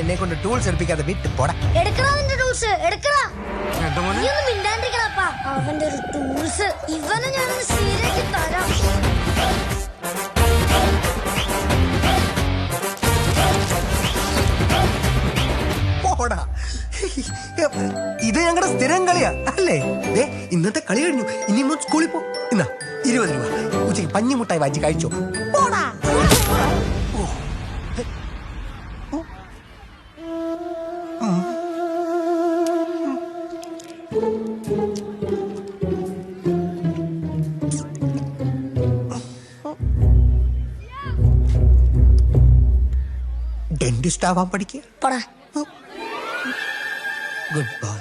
എന്നെ കൊണ്ട് ടൂൾസ് എടുപ്പിക്കാതെ വിട്ട് പോടാ. അവന്റെ ഒരു ടൂൾസ് ഇവനെ ഞാനൊന്ന് ശരിയാക്കി തരാം. പോടാ. ഇത് ഞങ്ങളുടെ സ്ഥിരം കളിയാ അല്ലേ? ഇന്നത്തെ കളി കഴിഞ്ഞു. ഇനി സ്കൂളിൽ പോ. എന്നാ 20 രൂപ ഉച്ചയ്ക്ക് പഞ്ഞിമുട്ടായി വാങ്ങി കഴിച്ചോ. പോടാ. ഡെന്റിസ്റ്റ് ആവാൻ പഠിക്കുക. പോടാ. Good bye.